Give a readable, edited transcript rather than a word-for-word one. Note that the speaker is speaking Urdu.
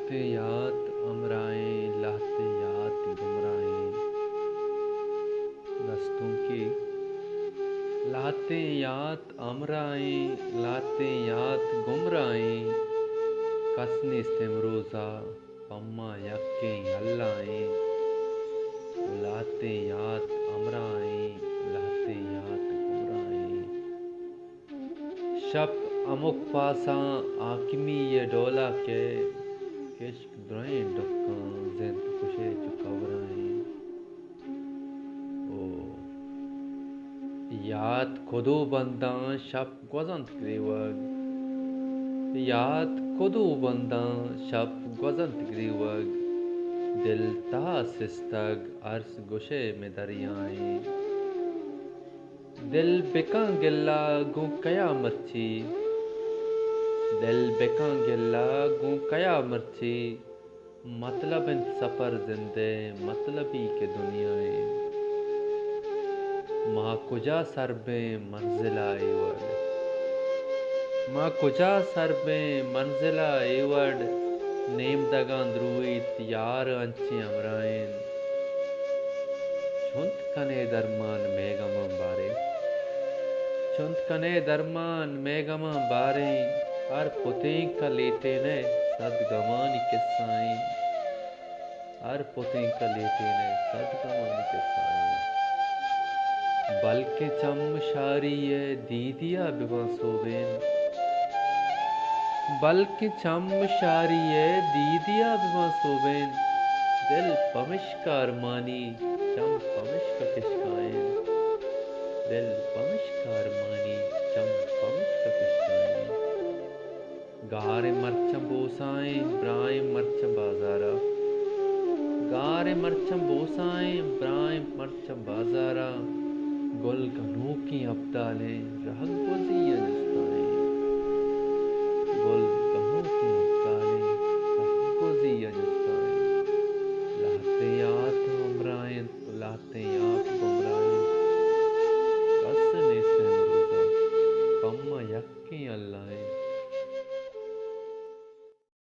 لاتے یاد امرائیں لاتے یاد گمراہیں دستوں کی لاتے یاد امرائیں لاتے یاد گمراہیں کسنی استمروزہ پما یکیں اللہیں لاتے یاد امرائیں لاتے یاد گمراہیں شب امک پاساں آکمی یہ ڈولا کے کشک درائیں ڈکاں زند کشے چکورائیں یاد کدو بنداں شب گوزنت گریوگ یاد کدو بنداں شب گوزنت گریوگ دل تا سستگ عرض گشے میں دریائیں دل بکاں گلا گوں قیامت چی دل بکاں گلا گوں قیامت چی مطلب ان سفر زندے مطلبی کے دنیائیں ماں کجا سر بیں منزلہ ایوڑ ماں کجا سر بیں منزلہ ایوڑ نیم دگان درویت یار انچیں امرائیں چھنت کنے درمان میگمان بارے چھنت کنے درمان میگمان باریں ہر پتیں کا لیتے نے صد گمانی قصائیں ہر پتیں کا لیتے نے صد گمانی قصائیں بلکہ چم شاری دیدیا بباں سوبین بلکہ چم شاری دیدیا بباں سوبین دل پمشک ارمانی چم پمشک کشکائیں دل پمشک ارمانی چم پمشک کشکائیں گار مرچم بوسائیں برائیں مرچم بازارا گار مرچم بوسائیں برائیں مرچم بازارا گل گنو کی ابدالیں رہگ بزیاں جستائیں گل